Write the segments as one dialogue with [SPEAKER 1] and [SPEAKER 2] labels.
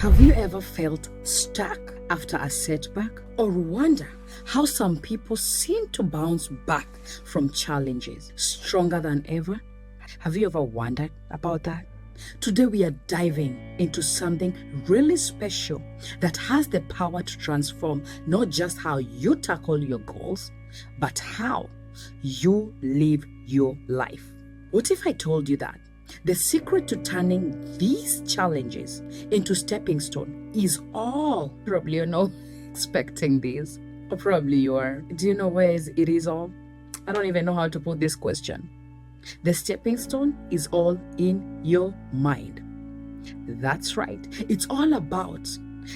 [SPEAKER 1] Have you ever felt stuck after a setback, or wonder how some people seem to bounce back from challenges stronger than ever? Have you ever wondered about that? Today we are diving into something really special that has the power to transform not just how you tackle your goals, but how you live your life. What if I told you that the secret to turning these challenges into stepping stone is all? Probably you're not expecting this, or probably you are. Do you know where it is all? I don't even know how to put this question. The stepping stone is all in your mind. That's right. It's all about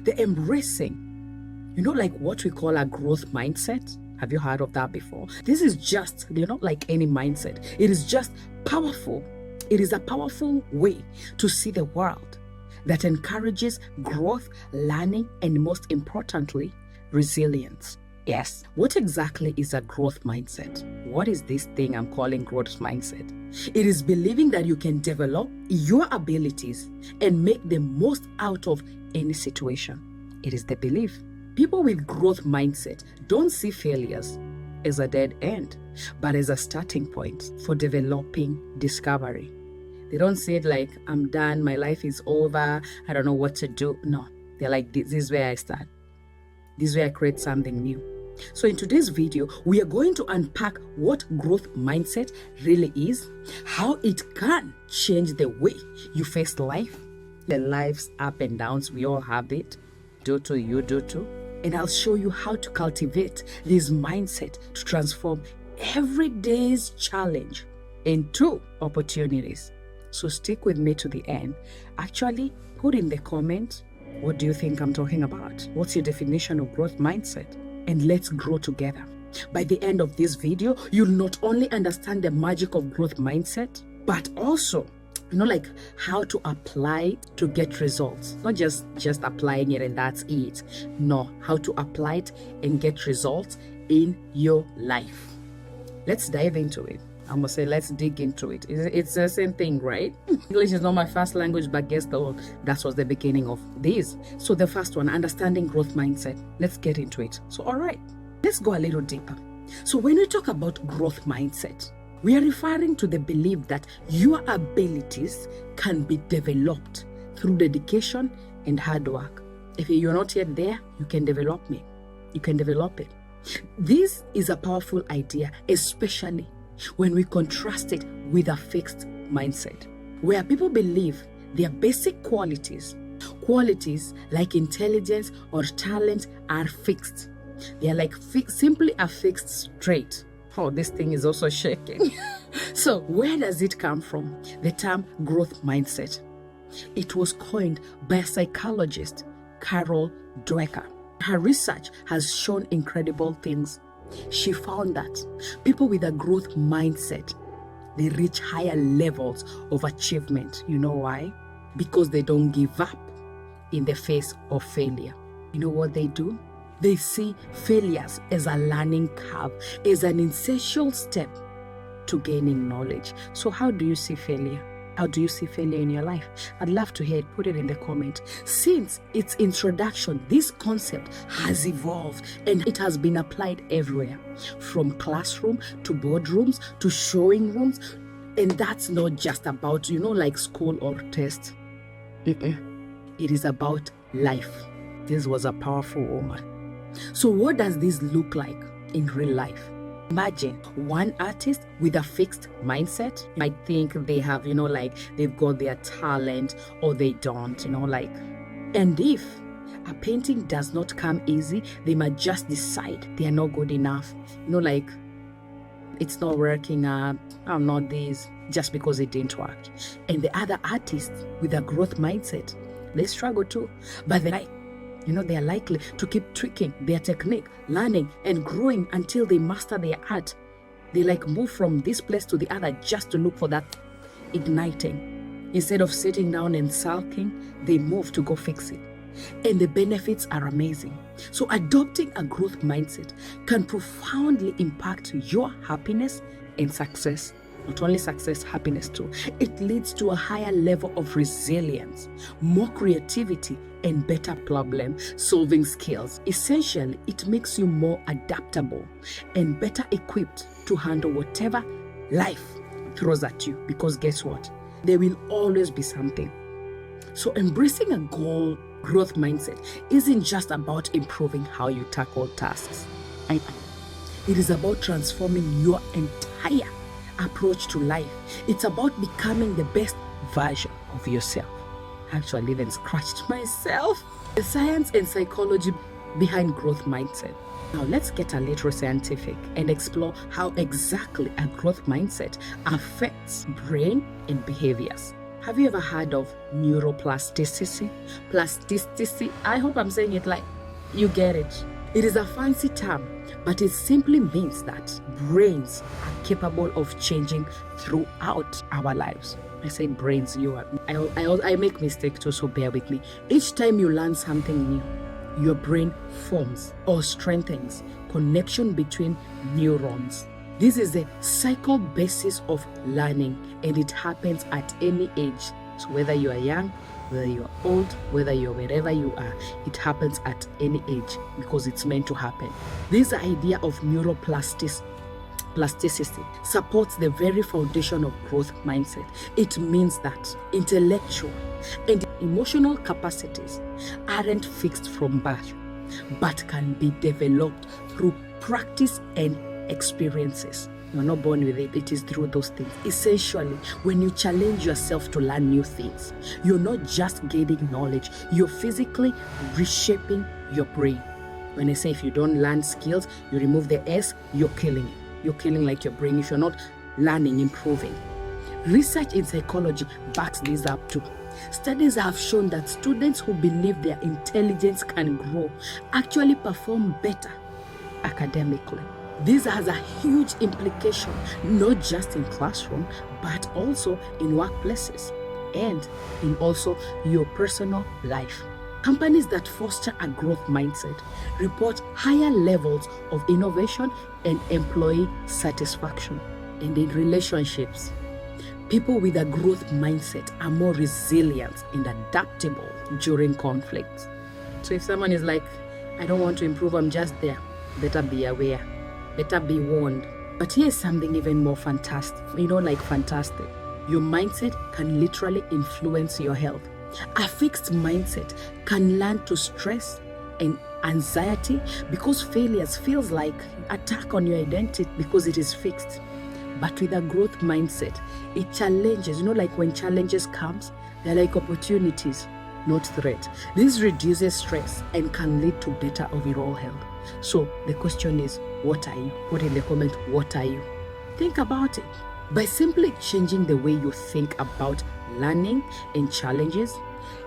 [SPEAKER 1] the embracing, like what we call a growth mindset. Have you heard of that before? This is just, not like any mindset. It is just powerful. It is a powerful way to see the world that encourages growth, learning, and most importantly, resilience. Yes, what exactly is a growth mindset? What is this thing I'm calling growth mindset? It is believing that you can develop your abilities and make the most out of any situation. It is the belief. People with growth mindset don't see failures as a dead end, but as a starting point for developing discovery. They don't see it like, I'm done, my life is over, I don't know what to do. No, they're like, this is where I start. This is where I create something new. So in today's video, we are going to unpack what growth mindset really is, how it can change the way you face life, the life's up and downs, we all have it, do too, you do too. And I'll show you how to cultivate this mindset to transform every day's challenge into opportunities. So stick with me to the end. Actually, put in the comment, what do you think I'm talking about? What's your definition of growth mindset? And let's grow together. By the end of this video, you'll not only understand the magic of growth mindset, but also, like how to apply to get results. Not just applying it and that's it. No, how to apply it and get results in your life. Let's dive into it. I'm gonna say, let's dig into it. It's the same thing, right? English is not my first language, but guess what? That was the beginning of this. So the first one, understanding growth mindset. Let's get into it. So, all right, let's go a little deeper. So when we talk about growth mindset, we are referring to the belief that your abilities can be developed through dedication and hard work. If you're not yet there, you can develop me. You can develop it. This is a powerful idea, especially when we contrast it with a fixed mindset, where people believe their basic qualities like intelligence or talent are fixed. They are like simply a fixed trait. Oh, this thing is also shaking. So where does it come from? The term growth mindset. It was coined by a psychologist, Carol Dweck. Her research has shown incredible things. She found that people with a growth mindset, they reach higher levels of achievement. You know why? Because they don't give up in the face of failure. You know what they do? They see failures as a learning curve, as an essential step to gaining knowledge. So how do you see failure? How do you see failure in your life? I'd love to hear it. Put it in the comment. Since its introduction, this concept has evolved and it has been applied everywhere, from classroom to boardrooms to showing rooms. And that's not just about, like school or test. It is about life. This was a powerful woman. So what does this look like in real life? Imagine one artist with a fixed mindset might think they have, they've got their talent or they don't, And if a painting does not come easy, they might just decide they are not good enough. It's not working out, I'm not this, just because it didn't work. And the other artists with a growth mindset, they struggle too. But they are likely to keep tweaking their technique, learning and growing until they master their art. They move from this place to the other just to look for that igniting. Instead of sitting down and sulking, they move to go fix it. And the benefits are amazing. So adopting a growth mindset can profoundly impact your happiness and success. not only success, happiness too. It leads to a higher level of resilience, more creativity, and better problem-solving skills. Essentially, it makes you more adaptable and better equipped to handle whatever life throws at you. Because guess what? There will always be something. So embracing a goal growth mindset isn't just about improving how you tackle tasks. It is about transforming your entire approach to life. It's about becoming the best version of yourself. I actually even scratched myself. The science and psychology behind growth mindset. Now let's get a little scientific and explore how exactly a growth mindset affects brain and behaviors. Have you ever heard of neuroplasticity? Plasticity? I hope I'm saying it like you get it. It is a fancy term, but it simply means that brains are capable of changing throughout our lives. I say brains, I make mistakes too, so bear with me. Each time you learn something new, your brain forms or strengthens connection between neurons. This is the cycle basis of learning, and it happens at any age. So whether you are young, whether you are old, whether you're wherever you are, it happens at any age because it's meant to happen. This idea of neuroplasticity supports the very foundation of growth mindset. It means that intellectual and emotional capacities aren't fixed from birth, but can be developed through practice and experiences. You're not born with it, it is through those things. Essentially, when you challenge yourself to learn new things, you're not just gaining knowledge, you're physically reshaping your brain. When I say if you don't learn skills, you remove the S, you're killing it. You're killing like your brain if you're not learning, improving. Research in psychology backs this up too. Studies have shown that students who believe their intelligence can grow actually perform better academically. This has a huge implication, not just in classroom, but also in workplaces and in also your personal life. Companies that foster a growth mindset report higher levels of innovation and employee satisfaction. And in relationships, people with a growth mindset are more resilient and adaptable during conflicts. So if someone is like, I don't want to improve, I'm just there, better be aware. Better be warned. But here's something even more fantastic. Fantastic. Your mindset can literally influence your health. A fixed mindset can learn to stress and anxiety because failures feels like attack on your identity because it is fixed. But with a growth mindset, it challenges. When challenges comes, they're like opportunities, not threat. This reduces stress and can lead to better overall health. So the question is, what are you? Put in the comment, what are you? Think about it. By simply changing the way you think about learning and challenges,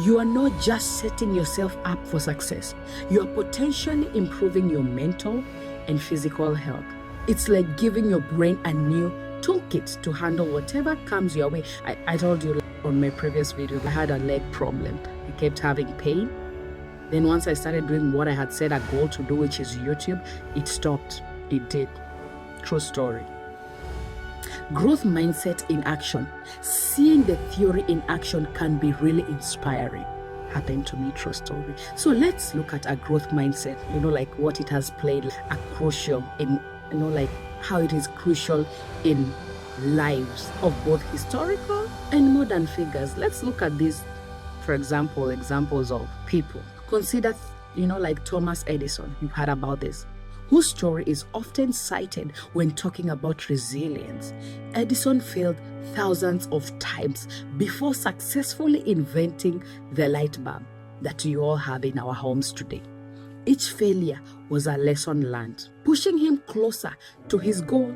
[SPEAKER 1] you are not just setting yourself up for success. You are potentially improving your mental and physical health. It's like giving your brain a new toolkit to handle whatever comes your way. I told you on my previous video, I had a leg problem. I kept having pain. Then once I started doing what I had set a goal to do, which is YouTube, it stopped. It did. True story. Growth mindset in action. Seeing the theory in action can be really inspiring. Happened to me, true story. So let's look at a growth mindset, what it has played a crucial in, how it is crucial in lives of both historical and modern figures. Let's look at these, for example, examples of people. Consider, Thomas Edison. You've heard about this, whose story is often cited when talking about resilience. Edison failed thousands of times before successfully inventing the light bulb that you all have in our homes today. Each failure was a lesson learned, pushing him closer to his goal.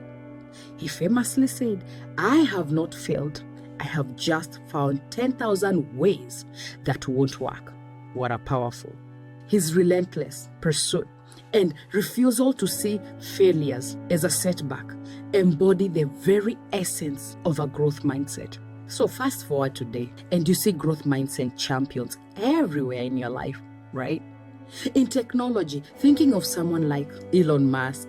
[SPEAKER 1] He famously said, "I have not failed. I have just found 10,000 ways that won't work." What a powerful. His relentless pursuit and refusal to see failures as a setback embody the very essence of a growth mindset. So fast forward today and you see growth mindset champions everywhere in your life, right? In technology, thinking of someone like Elon Musk,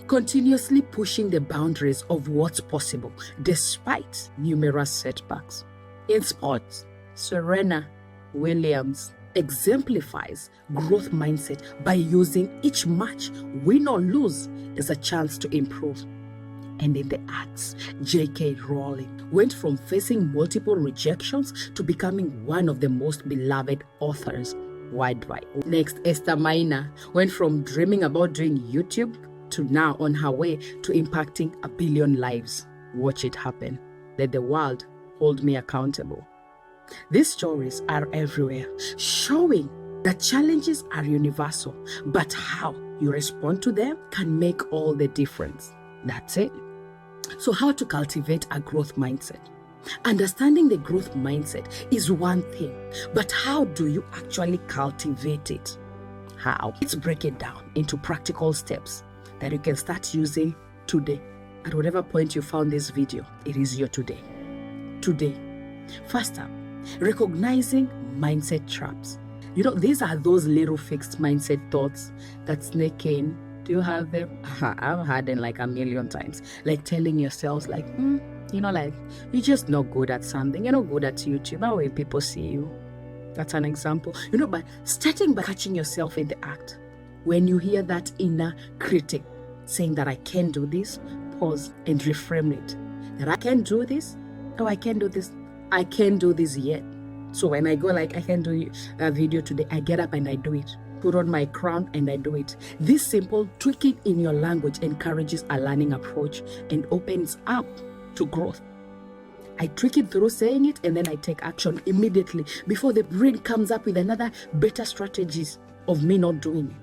[SPEAKER 1] continuously pushing the boundaries of what's possible despite numerous setbacks. In sports, Serena Williams exemplifies growth mindset by using each match, win or lose, as a chance to improve. And in the arts, J.K. Rowling went from facing multiple rejections to becoming one of the most beloved authors worldwide. Next, Esther Maina went from dreaming about doing YouTube to now on her way to impacting 1 billion lives. Watch it happen. Let the world hold me accountable. These stories are everywhere, showing that challenges are universal, but how you respond to them can make all the difference. That's it. So how to cultivate a growth mindset? Understanding the growth mindset is one thing, but how do you actually cultivate it? How? Let's break it down into practical steps that you can start using today. At whatever point you found this video, it is your today. Today. First up, recognizing mindset traps. These are those little fixed mindset thoughts that sneak in. Do you have them? I've had them like 1,000,000 times. Like telling yourselves like, you're just not good at something. You're not good at YouTube. How will people see you? That's an example. But starting by catching yourself in the act. When you hear that inner critic saying that I can't do this, pause and reframe it. That I can't do this? Oh, I can't do this. I can't do this yet. So when I go like, I can do a video today, I get up and I do it. Put on my crown and I do it. This simple tweaking in your language encourages a learning approach and opens up to growth. I tweak it through saying it and then I take action immediately before the brain comes up with another better strategies of me not doing it.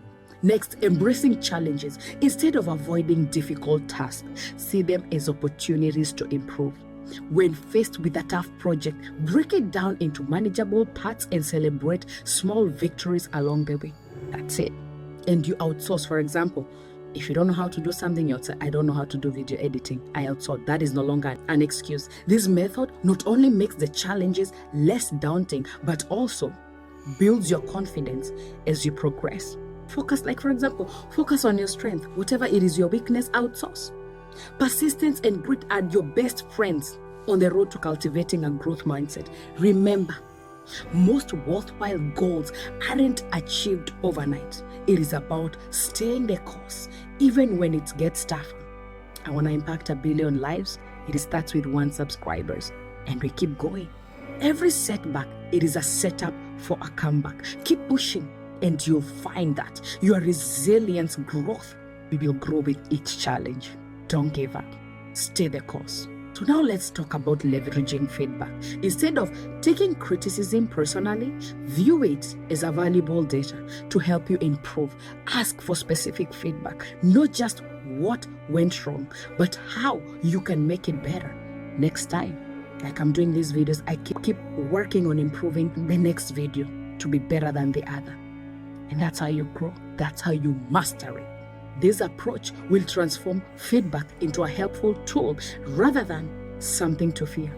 [SPEAKER 1] Next, embracing challenges. Instead of avoiding difficult tasks, see them as opportunities to improve. When faced with a tough project, break it down into manageable parts and celebrate small victories along the way. That's it. And you outsource, for example. If you don't know how to do something, you'll say, I don't know how to do video editing. I outsource. That is no longer an excuse. This method not only makes the challenges less daunting, but also builds your confidence as you progress. Focus on your strength. Whatever it is your weakness, outsource. Persistence and grit are your best friends on the road to cultivating a growth mindset. Remember, most worthwhile goals aren't achieved overnight. It is about staying the course, even when it gets tougher. I want to impact 1 billion lives. It starts with 1 subscriber, and we keep going. Every setback, it is a setup for a comeback. Keep pushing, and you'll find that your resilience growth will grow with each challenge. Don't give up. Stay the course. So now let's talk about leveraging feedback. Instead of taking criticism personally, view it as a valuable data to help you improve. Ask for specific feedback, not just what went wrong, but how you can make it better next time. Like I'm doing these videos, I keep working on improving the next video to be better than the other. And that's how you grow. That's how you master it. This approach will transform feedback into a helpful tool rather than something to fear.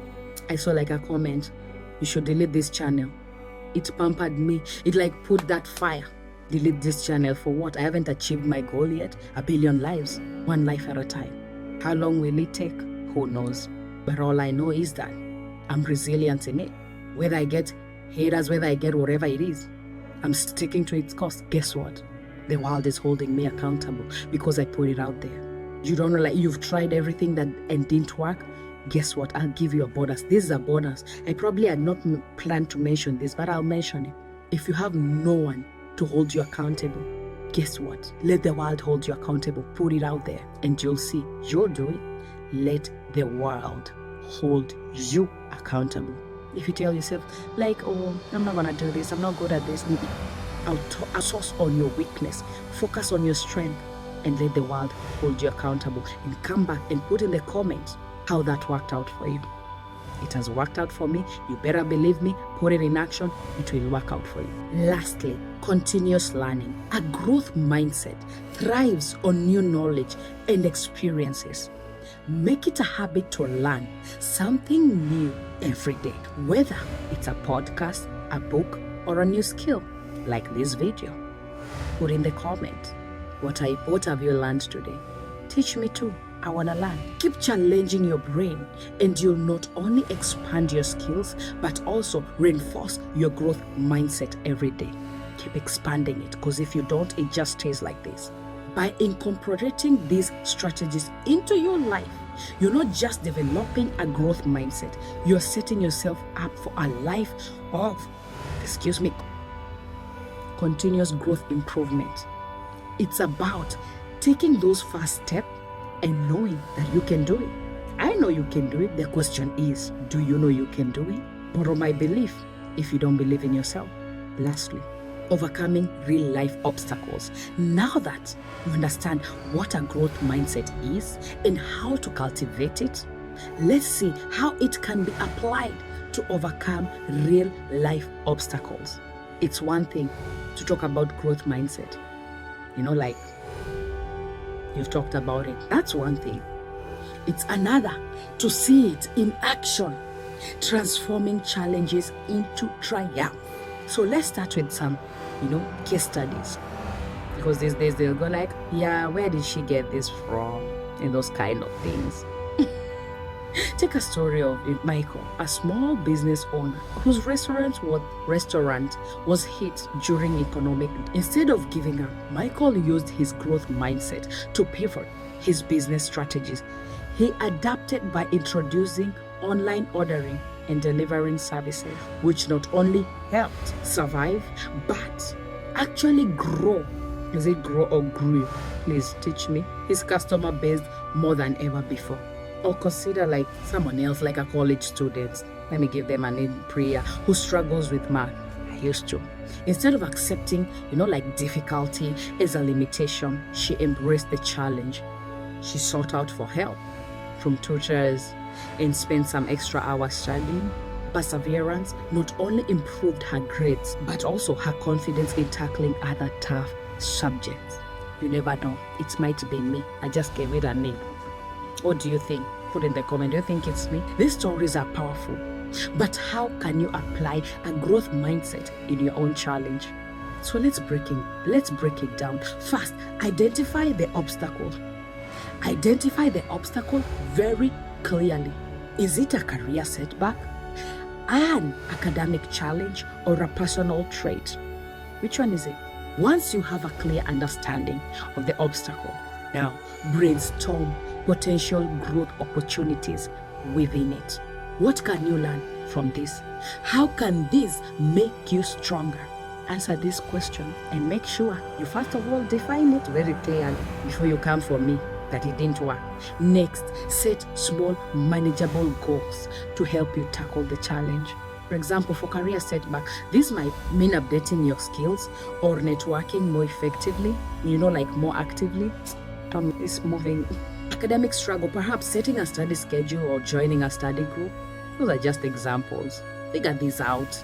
[SPEAKER 1] I saw like a comment, you should delete this channel. It pampered me. It like put that fire. Delete this channel for what? I haven't achieved my goal yet. 1 billion lives, 1 life at a time. How long will it take? Who knows? But all I know is that I'm resilient in it. Whether I get haters, whether I get whatever it is, I'm sticking to its course. Guess what? The world is holding me accountable because I put it out there. You don't know, like you've tried everything and didn't work. Guess what? I'll give you a bonus. This is a bonus. I probably had not planned to mention this, but I'll mention it. If you have no one to hold you accountable, guess what? Let the world hold you accountable. Put it out there and you'll see. You'll do it. Let the world hold you accountable. If you tell yourself, like, oh, I'm not going to do this. I'm not good at this. Outsource on your weakness, focus on your strength, and let the world hold you accountable. And come back and put in the comments how that worked out for you. It has worked out for me. You better believe me. Put it in action. It will work out for you. Lastly, continuous learning. A growth mindset thrives on new knowledge and experiences. Make it a habit to learn something new every day, whether it's a podcast, a book, or a new skill like this video. Put in the comment. What have you learned today? Teach me too. I want to learn. Keep challenging your brain, and you'll not only expand your skills, but also reinforce your growth mindset every day. Keep expanding it, because if you don't, it just stays like this. By incorporating these strategies into your life, you're not just developing a growth mindset, you're setting yourself up for a life of, continuous growth improvement. It's about taking those first steps and knowing that you can do it. I know you can do it. The question is, do you know you can do it? Borrow my belief if you don't believe in yourself. Lastly, overcoming real life obstacles. Now that you understand what a growth mindset is and how to cultivate it, let's see how it can be applied to overcome real life obstacles. It's one thing to talk about growth mindset. Like you've talked about it. That's one thing. It's another to see it in action, transforming challenges into triumph. So let's start with some, case studies. Because these days they'll go like, yeah, where did she get this from? And those kind of things. Take a story of Michael, a small business owner whose restaurant was hit during economic. Instead of giving up, Michael used his growth mindset to pivot his business strategies. He adapted by introducing online ordering and delivering services, which not only helped survive, but actually grow. Is it grow or grew? Please teach me. His customer base more than ever before. Or consider like someone else, like a college student. Let me give them a name, Priya, who struggles with math. I used to. Instead of accepting, difficulty as a limitation, she embraced the challenge. She sought out for help from tutors and spent some extra hours studying. Perseverance not only improved her grades, but also her confidence in tackling other tough subjects. You never know. It might be me. I just gave it a name. What do you think? Put in the comment. Do you think it's me? These stories are powerful. But how can you apply a growth mindset in your own challenge? So let's break it down. First, identify the obstacle. Identify the obstacle very clearly. Is it a career setback, an academic challenge, or a personal trait? Which one is it? Once you have a clear understanding of the obstacle, now brainstorm potential growth opportunities within it. What can you learn from this? How can this make you stronger? Answer this question and make sure you first of all define it very clearly before you come for me that it didn't work. Next, set small manageable goals to help you tackle the challenge. For example, for career setback, this might mean updating your skills or networking more effectively, more actively. It's moving. Academic struggle, perhaps setting a study schedule or joining a study group. Those are just examples. Figure these out.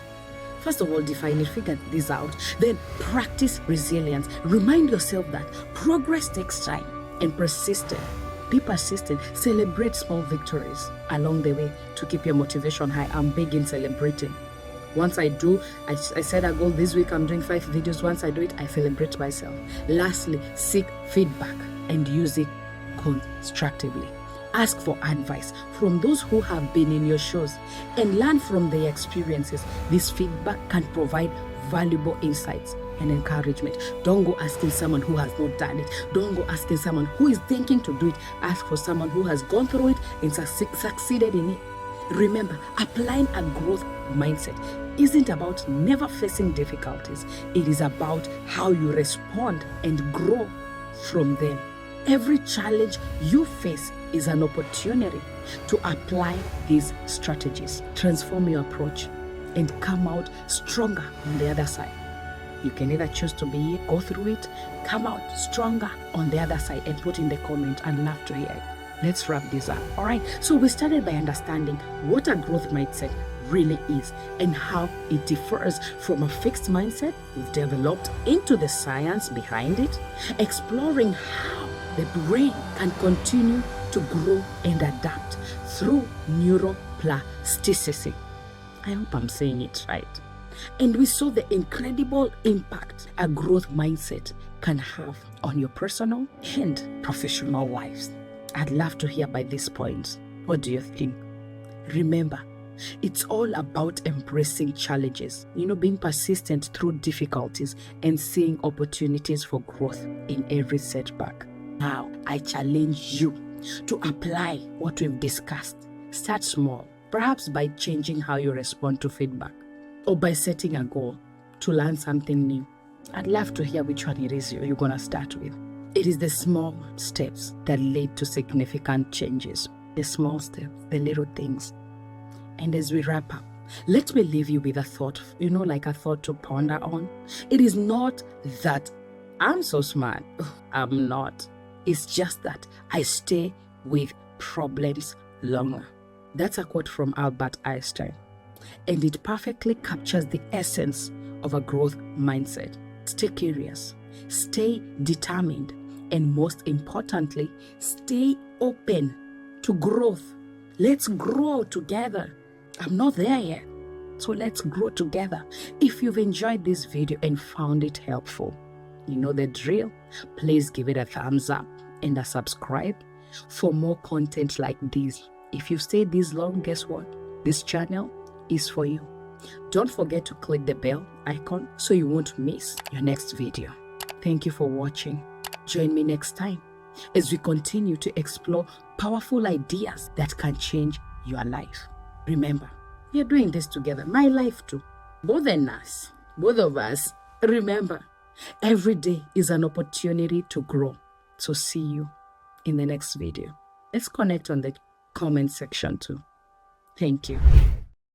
[SPEAKER 1] First of all, define it, figure this out. Then practice resilience. Remind yourself that progress takes time and persistent. Be persistent. Celebrate small victories along the way to keep your motivation high. I'm big in celebrating. Once I do, I set a goal this week, I'm doing 5 videos. Once I do it, I celebrate myself. Lastly, seek feedback and use it constructively. Ask for advice from those who have been in your shoes and learn from their experiences. This feedback can provide valuable insights and encouragement. Don't go asking someone who has not done it. Don't go asking someone who is thinking to do it. Ask for someone who has gone through it and succeeded in it. Remember, applying a growth mindset isn't about never facing difficulties. It is about how you respond and grow from them. Every challenge you face is an opportunity to apply these strategies, transform your approach, and come out stronger on the other side. You can either choose to be here, go through it, come out stronger on the other side, and put in the comment. I'd love to hear it. Let's wrap this up. All right. So we started by understanding what a growth mindset really is and how it differs from a fixed mindset we've developed into the science behind it, exploring how the brain can continue to grow and adapt through neuroplasticity. I hope I'm saying it right. And we saw the incredible impact a growth mindset can have on your personal and professional lives. I'd love to hear by this point. What do you think? Remember, it's all about embracing challenges, being persistent through difficulties and seeing opportunities for growth in every setback. Now, I challenge you to apply what we've discussed. Start small, perhaps by changing how you respond to feedback or by setting a goal to learn something new. I'd love to hear which one it is you're going to start with. It is the small steps that lead to significant changes. The small steps, the little things. And as we wrap up, let me leave you with a thought, like a thought to ponder on. It is not that I'm so smart. I'm not. It's just that I stay with problems longer. That's a quote from Albert Einstein. And it perfectly captures the essence of a growth mindset. Stay curious, stay determined, and most importantly, stay open to growth. Let's grow together. I'm not there yet, so let's grow together. If you've enjoyed this video and found it helpful, you know the drill. Please give it a thumbs up and a subscribe for more content like this. If you've stayed this long, guess what? This channel is for you. Don't forget to click the bell icon so you won't miss your next video. Thank you for watching. Join me next time as we continue to explore powerful ideas that can change your life. Remember, we are doing this together. My life too. Both of us. Remember, every day is an opportunity to grow. So see you in the next video. Let's connect on the comment section too. Thank you.